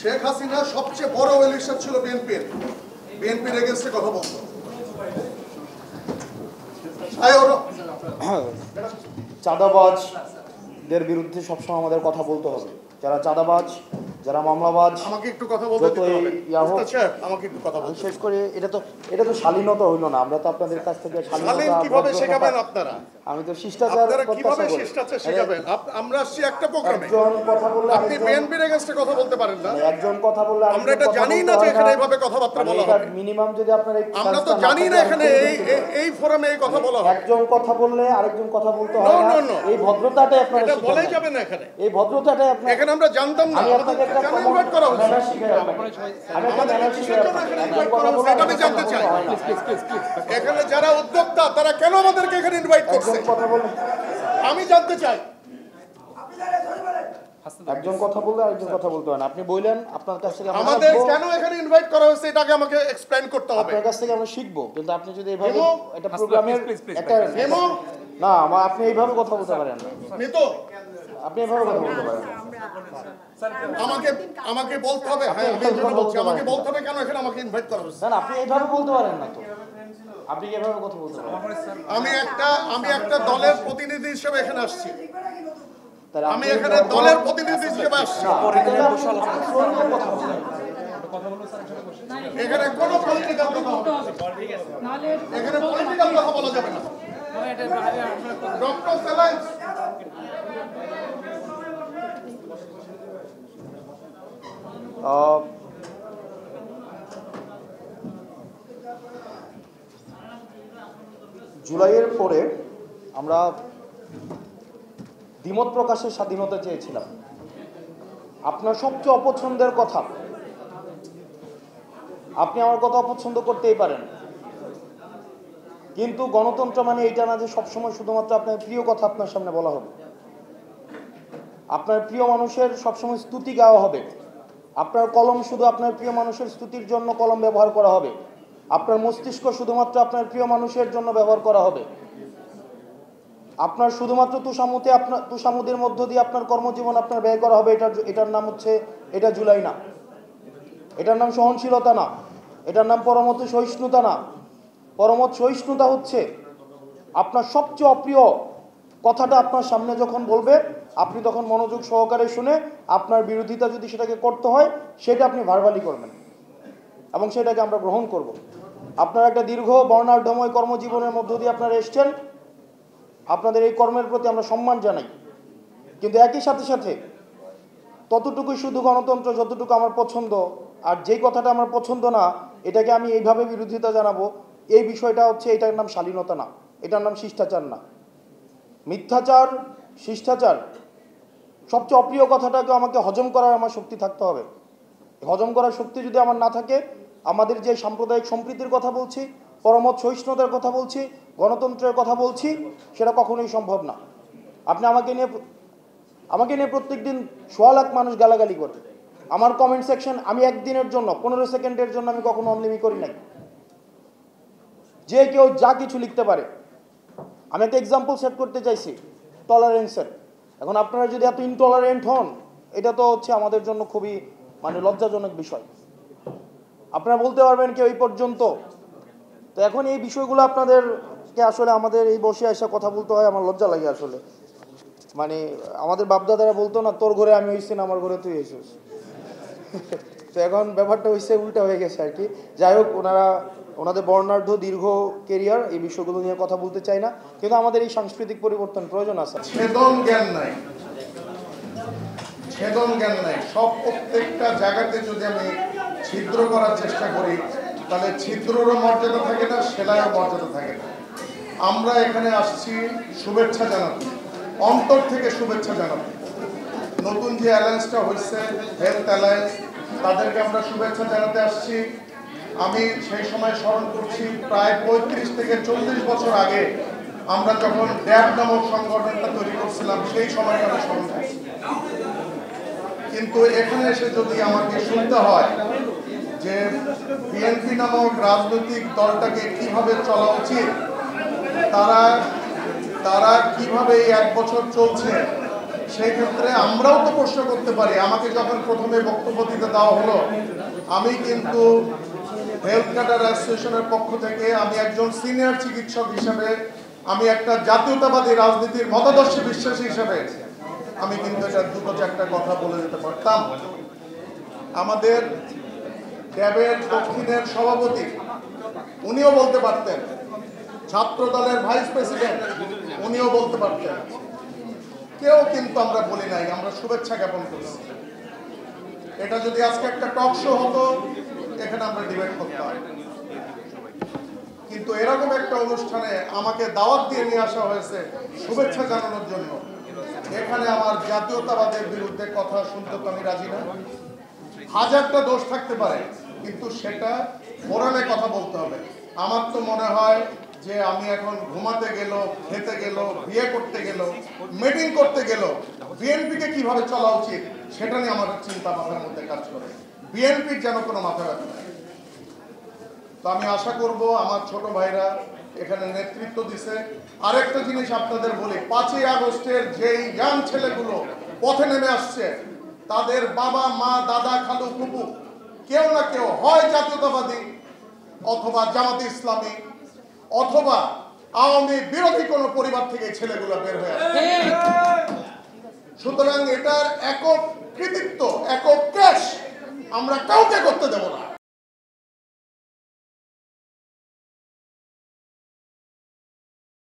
শেখ হাসিনা সবচেয়ে বড় ইলেকশন ছিল বিএনপির এগেন্সটে কথা বলতো। চাঁদাবাজদের বিরুদ্ধে সবসময় আমাদের কথা বলতে হবে। যারা চাঁদাবাজ, যারা মামলাবাজ, আমাকে একটু কথা বলতে দিতে হবে। আমাকে একটু কথা বলতে শেষ করে এটা তো শালীনতা হইল না। আমরা তো আপনাদের কাছ থেকে শালীন কিভাবে শেখাবেন আপনারা? আমি তো শিষ্টাচার কিভাবে শিষ্টাচার শেখাবেন? আমরা আসছি একটা প্রোগ্রামে, একজন কথা বললে আপনি বিএনপির এগেইনস্টে কথা বলতে পারেন না। একজন কথা বললে আমরা এটা জানি না যে এখানে এইভাবে কথাবার্তা বলা হবে। মিনিমাম যদি আপনারা আমরা তো জানি না এখানে এই ফোরামে এই কথা বলা হবে। একজন কথা বললে আরেকজন কথা বলতে হয় না। এই ভদ্রতাটাই আপনারা এটা বলাই যাবে না এখানে। এই ভদ্রতাটাই আপনারা এখানে আমরা জানতাম না। আমি আপনাকে একটা ইনভাইট করা হচ্ছে। আমি একটা ম্যানার শিখাই আপনাকে। আমি জানতে চাই এখানে যারা উদ্যোক্তা তারা কেন আমাদেরকে এখানে ইনভাইট করছে? আমি জানতে চাই। একজন কথা বললে আরেকজন কথা বলতে হয় না। আপনি বললেন আপনার কাছ থেকে আমাদের কেন এখানে ইনভাইট করা হয়েছে এটাকে আমাকে এক্সপ্লেইন করতে হবে। আপনার কাছ থেকে আমরা শিখবো, কিন্তু আপনি যদি এইভাবে একটা প্রোগ্রামের একটা না আপনি এইভাবে কথা বলতে পারেন না। মিতো আপনি এইভাবে কথা বলতে পারেন না। আমাকে বলতে হবে। হ্যাঁ আমি এজন্য বলছি, আমাকে বলতে হবে কেন এখানে আমাকে ইনভাইট করা হয়েছে। না আপনি এইভাবে বলতে পারেন না তো। আপনি কিভাবে কথা বলতে পারেন? আমি একটা দলের প্রতিনিধি হিসেবে এখানে আসছি। আমি এখানে দলের প্রতিনিধি হিসেবে আসছি। এখানে কোনো পলিটিক্যাল কথা হবে না। এখানে পলিটিক্যাল কথা বলা যাবে না। ডক্টর সেলাইন্স জুলাইয়ের পরে আমরা দ্বিমত প্রকাশের স্বাধীনতা চেয়েছিলাম। আপনার সবচেয়ে অপছন্দের কথা, আপনি আমার কথা অপছন্দ করতেই পারেন, কিন্তু গণতন্ত্র মানে এইটা না যে সবসময় শুধুমাত্র আপনার প্রিয় কথা আপনার সামনে বলা হবে। আপনার প্রিয় মানুষের সবসময় স্তুতি গাওয়া হবে। আপনার কলম শুধু আপনার প্রিয় মানুষের স্তুতির জন্য কলম ব্যবহার করা হবে। আপনার মস্তিষ্ক শুধুমাত্র আপনার প্রিয় মানুষের জন্য ব্যবহার করা হবে। আপনার শুধুমাত্র তুষামুদের মধ্য দিয়ে আপনার কর্মজীবন আপনার ব্যয় করা হবে। এটার নাম হচ্ছে, এটা জুলাই না, এটার নাম সহনশীলতা না, এটার নাম পরমত সহিষ্ণুতা না। পরমত সহিষ্ণুতা হচ্ছে আপনার সবচেয়ে অপ্রিয় কথাটা আপনার সামনে যখন বলবে আপনি তখন মনোযোগ সহকারে শুনে আপনার বিরোধিতা যদি সেটাকে করতে হয় সেটা আপনি ভার্বালি করবেন এবং সেটাকে আমরা গ্রহণ করব। আপনার একটা দীর্ঘ বর্ণাঢ্যময় কর্মজীবনের মধ্য দিয়ে আপনারা এসছেন। আপনাদের এই কর্মের প্রতি আমরা সম্মান জানাই, কিন্তু একই সাথে সাথে ততটুকুই শুধু গণতন্ত্র যতটুকু আমার পছন্দ, আর যেই কথাটা আমার পছন্দ না এটাকে আমি এইভাবে বিরোধিতা জানাবো, এই বিষয়টা হচ্ছে, এটার নাম শালীনতা না, এটার নাম শিষ্টাচার না। মিথ্যাচার, শিষ্টাচার, সবচেয়ে অপ্রিয় কথাটাকে আমাকে হজম করার আমার শক্তি থাকতে হবে। হজম করার শক্তি যদি আমার না থাকে, আমাদের যে সাম্প্রদায়িক সম্প্রীতির কথা বলছি, পরমত সহিষ্ণুতার কথা বলছি, গণতন্ত্রের কথা বলছি, সেটা কখনোই সম্ভব না। আপনি আমাকে নিয়ে প্রত্যেক দিন 1.5 লাখ মানুষ গালাগালি করে। আমার কমেন্ট সেকশন আমি একদিনের জন্য 15 সেকেন্ডের জন্য আমি কখনো অনলিমি করি নাই। যে কেউ যা কিছু লিখতে পারে। আমি একটা এক্সাম্পল সেট করতে চাইছি টলারেন্সের। এখন আপনারা যদি এত ইনটলারেন্ট হন, এটা তো হচ্ছে আমাদের জন্য খুবই লজ্জাজনক বিষয়। আপনারা বলতে পারবেন কেউ এই পর্যন্ত। তো এখন এই বিষয়গুলো আপনাদেরকে আসলে আমাদের এই বসে আসা কথা বলতে হয়, আমার লজ্জা লাগে আসলে। আমাদের বাপদাদারা বলতো না, তোর ঘরে আমি হইছি না আমার ঘরে তুই হয়েছিস। তো এখন ব্যাপারটা হয়েছে উল্টা হয়ে গেছে আর কি। যাই হোক, ওনাদের বর্ণাঢ্য দীর্ঘ কেরিয়ার, এই বিষয়গুলো নিয়ে কথা বলতে চাই না, কিন্তু আমাদের এই সাংস্কৃতিক পরিবর্তন প্রয়োজন আছে। ছেদন জ্ঞান নাই, সব প্রত্যেকটা জায়গাতে যদি আমি ছিদ্র করার চেষ্টা করি তাহলে ছিদ্ররও মর্যাদা থাকে না, সেলাইও মর্যাদা থাকে না। আমরা এখানে আসছি শুভেচ্ছা জানাতে, অন্তর থেকে শুভেচ্ছা জানাতে। নতুন যে অ্যালায়েন্সটা হয়েছে, হেলথ অ্যালায়েন্স, তাদেরকে আমরা শুভেচ্ছা জানাতে আসছি। আমি সেই সময় স্মরণ করছি, প্রায় 35 থেকে 40 বছর আগে আমরা যখন ড্যাব নামক সংগঠনটা তৈরি করছিলাম, সেই সময়টা আমি স্মরণ করছি। কিন্তু এখানে এসে যদি আমাকে শুনতে হয় যে বিএনপি নামক রাজনৈতিক দলটাকে কিভাবে চলা উচিত, তারা কিভাবে এই 1 বছর চলছে সেই ক্ষেত্রে আমরাও তো প্রশ্ন করতে পারি। আমাকে যখন প্রথমে বক্তব্য দিতে দেওয়া হলো, আমি কিন্তু হেলথ ক্যাডার অ্যাসোসিয়েশনের পক্ষ থেকে আমি একজন সিনিয়র চিকিৎসক হিসেবে, আমি একটা জাতীয়তাবাদী রাজনীতির মতাদর্শে বিশ্বাসী হিসেবে আমি কিন্তু এটা দুটো চারটা কথা বলে দিতে পারতাম। আমাদের ক্যাবের দক্ষিণের সভাপতি উনিও বলতে পারতেন, ছাত্র দলের ভাইস প্রেসিডেন্ট উনিও বলতে পারতেন। কেউ কিন্তু আমরা বলি নাই, আমরা শুভেচ্ছা জ্ঞাপন করছি। এটা যদি আজকে একটা টক শো হতো, এখানে আমরা ডিবেট করতাম, কিন্তু এরকম একটা অনুষ্ঠানে আমাকে দাওয়াত দিয়ে নিয়ে আসা হয়েছে শুভেচ্ছা জানানোর জন্য। এখানে আমার জাতীয়তাবাদের বিরুদ্ধে কথা শুনতে তো আমি রাজি না। হাজারটা দোষ থাকতে পারে, কিন্তু সেটা ফোরামে কথা বলতে হবে। আমার তো মনে হয় যে আমি এখন ঘুমাতে গেল, খেতে গেল, বিয়ে করতে গেল, মিটিং করতে গেল, বিএনপিকে কিভাবে চলা উচিত সেটা নিয়ে আমার চিন্তা মাথার মধ্যে কাজ করে। বিএনপির যেন কোনো মাথা ব্যথা নেই। তো আমি আশা করব আমার ছোট ভাইরা এখানে নেতৃত্ব দিছে। আরেকটা জিনিস আপনাদের বলি, 5ই আগস্টের যেই ইয়াং ছেলেগুলো পথে নেমে আসছে, তাদের বাবা মা দাদা খালু ফুপু কেউ না কেউ হয় জাতীয়তাবাদী, অথবা জামাতে ইসলামী, অথবা আওয়ামী বিরোধী কোনো পরিবার থেকে ছেলেগুলো বের হয়ে আসছে। সুতরাং এটার একক কৃতিত্ব, একক ক্যাশ আমরা কাউকে করতে দেব না।